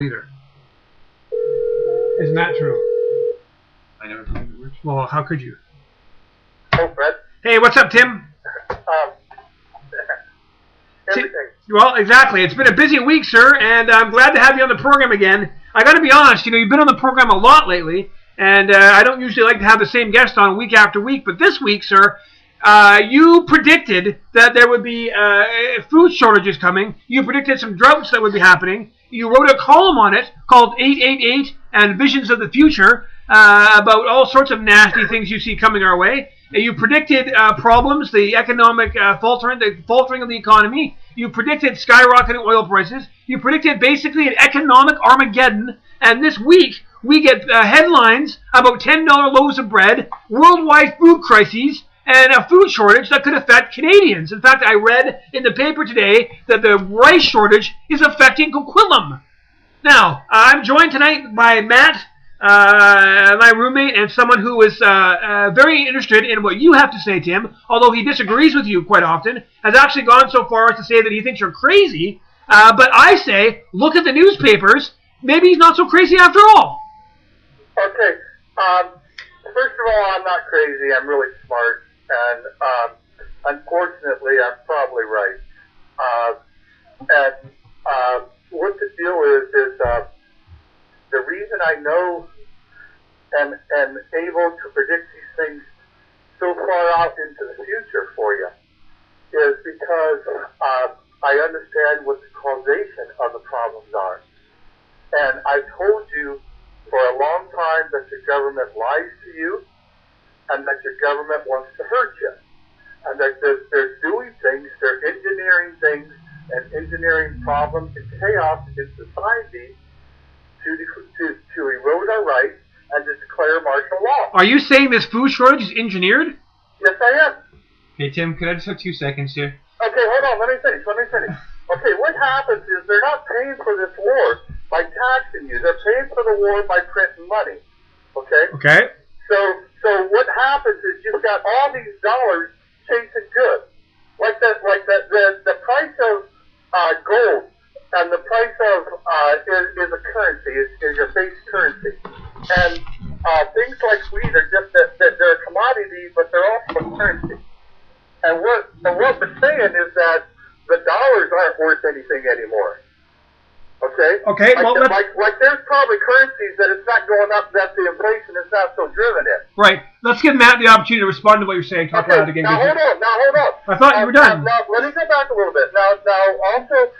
either. Isn't that true? I never found it works. Well, how could you? Oh, Fred. Hey, what's up, Tim? Everything. Well, exactly. It's been a busy week, sir, and I'm glad to have you on the program again. I got to be honest, you've been on the program a lot lately, and I don't usually like to have the same guest on week after week, but this week, sir, you predicted that there would be food shortages coming. You predicted some droughts that would be happening. You wrote a column on it called 888 and Visions of the Future about all sorts of nasty things you see coming our way. You predicted problems, the economic faltering of the economy. You predicted skyrocketing oil prices. You predicted basically an economic Armageddon. And this week, we get headlines about $10 loaves of bread, worldwide food crises, and a food shortage that could affect Canadians. In fact, I read in the paper today that the rice shortage is affecting Coquitlam. Now, I'm joined tonight by Matt, my roommate, and someone who is very interested in what you have to say, Tim, although he disagrees with you quite often, has actually gone so far as to say that he thinks you're crazy. But I say, look at the newspapers. Maybe he's not so crazy after all. Okay. First of all, I'm not crazy. I'm really smart. And unfortunately, I'm probably right. What the deal is the reason I know and am able to predict these things so far out into the future for you is because I understand what the causation of the problems are. And I told you for a long time that your government lies to you and that your government wants to hurt you. And that they're doing things, they're engineering things and engineering problems and chaos in society to erode our rights and to declare martial law. Are you saying this food shortage is engineered? Yes, I am. Hey, Tim, could I just have 2 seconds here? Okay, hold on. Let me finish. Okay, what happens is they're not paying for this war by taxing you. They're paying for the war by printing money. Okay? Okay. So what happens is you've got all these dollars chasing goods. Like the price of gold and the price of is a currency, is your base currency. And things like wheat are just that they're a commodity, but they're also a currency. And what we're saying is that the dollars aren't worth anything anymore. Okay? Okay, like there's probably currencies that it's not going up, that the inflation is not so driven in. Right. Let's give Matt the opportunity to respond to what you're saying. Talk about it again. Now hold on. I thought you were done. Now let me go back a little bit. Now also,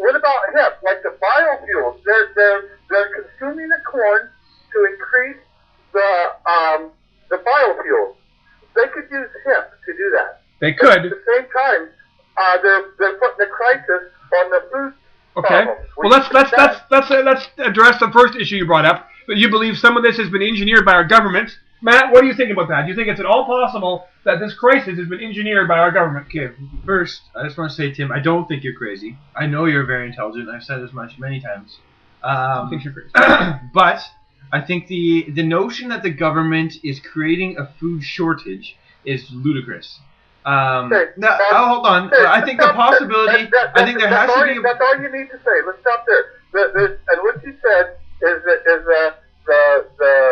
what about hemp? Like the biofuels, they're consuming the corn to increase the biofuels. They could use hemp to do that. They could. But at the same time, they're putting a crisis on the food. Okay. Well, let's address the first issue you brought up. That you believe some of this has been engineered by our government. Matt, what do you think about that? Do you think it's at all possible that this crisis has been engineered by our government? Okay. First, I just want to say, Tim, I don't think you're crazy. I know you're very intelligent. I've said as much many times. I think you're crazy. But I think the notion that the government is creating a food shortage is ludicrous. Now, hold on. I think the possibility. I think there has to be. That's all you need to say. Let's stop there. And what you said is the.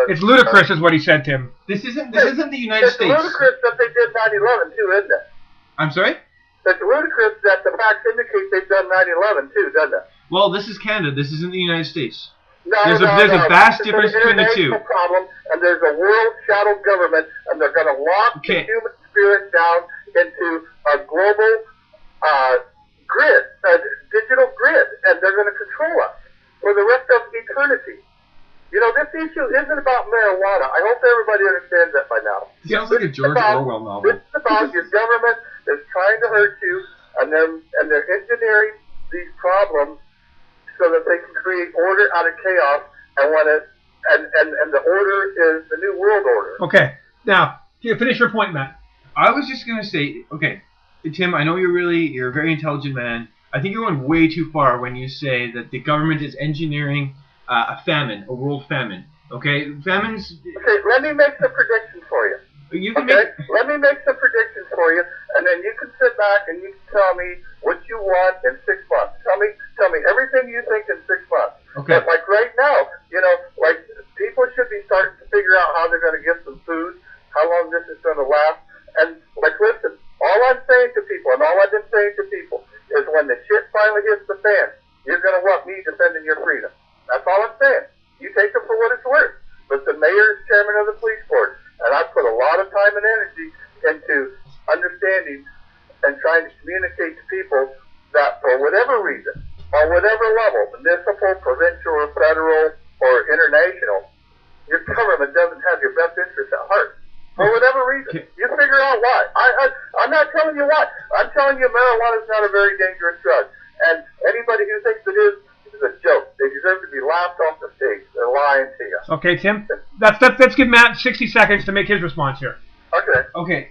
It's ludicrous, is what he said, Tim. This isn't the United States. It's ludicrous that they did 9/11 too, isn't it? I'm sorry? It's ludicrous that the facts indicate they've done 9/11 too, doesn't it? Well, this is Canada. This isn't the United States. There's a vast difference between the two. Problem, and there's a world shadow government, and they're going to lock the human spirit down into a global grid, a digital grid, and they're going to control us for the rest of eternity. This issue isn't about marijuana. I hope everybody understands that by now. Sounds like a George Orwell novel. This is about your government is trying to hurt you, and they're engineering these problems so that they can create order out of chaos, and the order is the new world order. Okay. Now, finish your point, Matt. I was just going to say, okay, Tim, I know you're a very intelligent man. I think you're going way too far when you say that the government is engineering a famine, a world famine. Okay? Famines... Okay, let me make the prediction for you. You can okay? Let me make some predictions for you, and then you can sit back and you can tell me what you want in 6 months. Tell me everything you think in 6 months. Okay. But like right now, like people should be starting to figure out how they're going to get some food, how long this is going to last, and like listen, all I'm saying to people, and all I've been saying to people, is when the shit finally hits the fan, you're going to want me defending your freedom. That's all I'm saying. You take it for what it's worth. But the mayor is chairman of the police board, and I put a lot of time and energy into understanding and trying to communicate to people that for whatever reason, on whatever level, municipal, provincial, or federal, or international, your government doesn't have your best interests at heart. For whatever reason. You figure out why. I'm not telling you why. I'm telling you marijuana is not a very dangerous drug. And anybody who thinks it is a joke. They deserve to be laughed off the stage. They're lying to you. Okay, Tim. Let's give Matt 60 seconds to make his response here. Okay.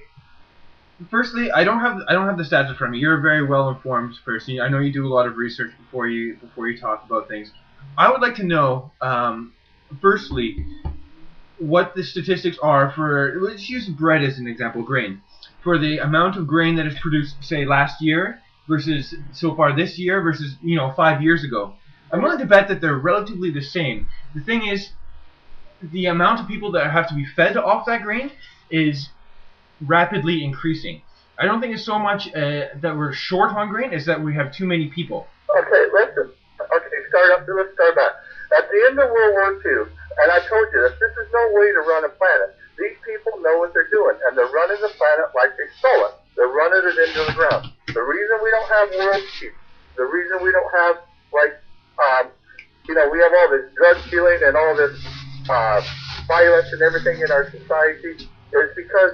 Firstly, I don't have the stats in front of me. You're a very well informed person. I know you do a lot of research before you talk about things. I would like to know, firstly, what the statistics are for. Let's use bread as an example, grain, for the amount of grain that is produced, say, last year versus so far this year versus 5 years ago. I'm willing to bet that they're relatively the same. The thing is, the amount of people that have to be fed off that grain is rapidly increasing. I don't think it's so much that we're short on grain, it's that we have too many people. Okay, listen. Okay, let's start back. At the end of World War II, and I told you this is no way to run a planet. These people know what they're doing, and they're running the planet like they stole it. They're running it into the ground. The reason we don't have world peace, the reason we don't have, we have all this drug dealing and all this violence and everything in our society is because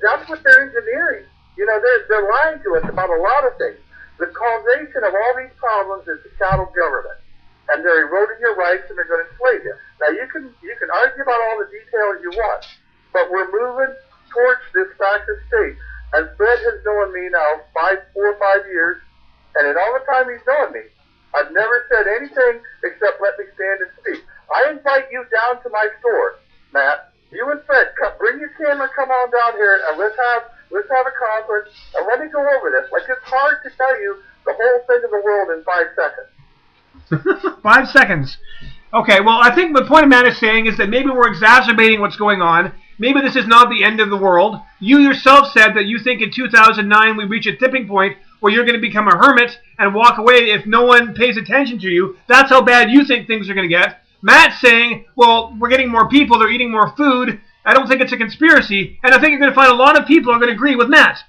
that's what they're engineering. They're lying to us about a lot of things. The causation of all these problems is the shadow government. And they're eroding your rights and they're going to enslave you. Now you can argue about all the details you want, but we're moving towards this fascist state. And Fred has known me now 4 or 5 years, and in all the time he's known me, I've never said anything except let me stand and speak. I invite you down to my store, Matt. You and Fred, bring your camera, come on down here, and let's have a conference, and let me go over this. Like, it's hard to tell you the whole thing of the world in 5 seconds. 5 seconds. Okay, well, I think the point Matt is saying is that maybe we're exacerbating what's going on. Maybe this is not the end of the world. You yourself said that you think in 2009 we reach a tipping point where you're going to become a hermit and walk away if no one pays attention to you. That's how bad you think things are going to get. Matt's saying, well, we're getting more people, they're eating more food. I don't think it's a conspiracy, and I think you're going to find a lot of people are going to agree with Matt.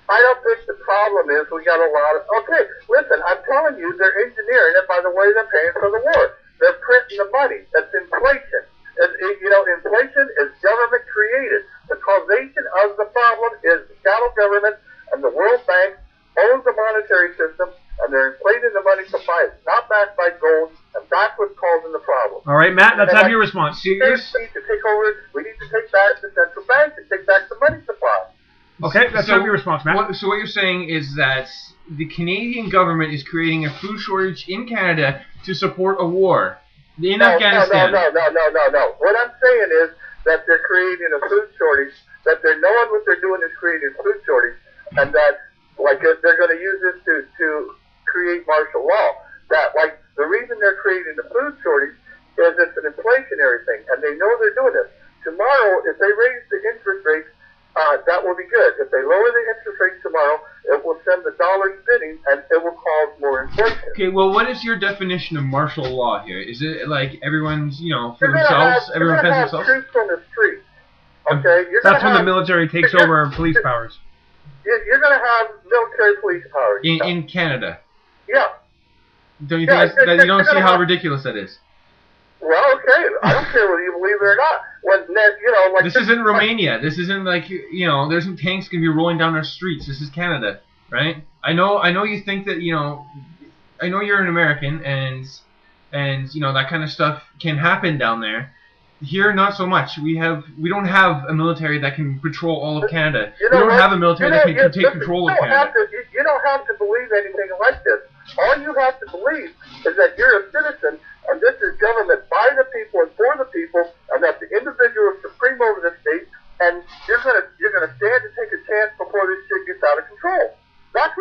I don't think the problem is we got a lot of... Okay, listen, I'm telling you, they're engineering it by the way they're paying for the war. They're printing the money. That's inflation. Inflation is government created. The causation of the problem is the shadow government and the World Bank owns the monetary system, and they're inflating the money supply. It's not backed by gold, and that's what's causing the problem. All right, Matt, let's have your response. We need to take over. We need to take back the central bank and take back the money supply. Okay, that's your response, Matt. So what you're saying is that the Canadian government is creating a food shortage in Canada to support a war in Afghanistan. No. What I'm saying is that they're creating a food shortage, that they're knowing what they're doing is creating a food shortage, and that they're going to use this to create martial law. That the reason they're creating the food shortage is it's an inflationary thing, and they know they're doing this. Tomorrow, if they raise the interest rates, that will be good. If they lower the interest rates tomorrow, it will send the dollar spinning, and it will cause more inflation. Okay, well, what is your definition of martial law here? Is it like everyone's, for themselves, everyone fends themselves? Troops on the street. Okay, that's when the military takes over police powers. You're going to have military police powers in Canada. Yeah. Don't you think you don't see how ridiculous that is? Well, okay. I don't care whether you believe it or not. This isn't Romania. This isn't there's some tanks going to be rolling down our streets. This is Canada, right? I know you think that, I know you're an American and that kind of stuff can happen down there. Here, not so much. We don't have a military that can patrol all of Canada. We don't have a military that can take control of Canada. You don't have to believe anything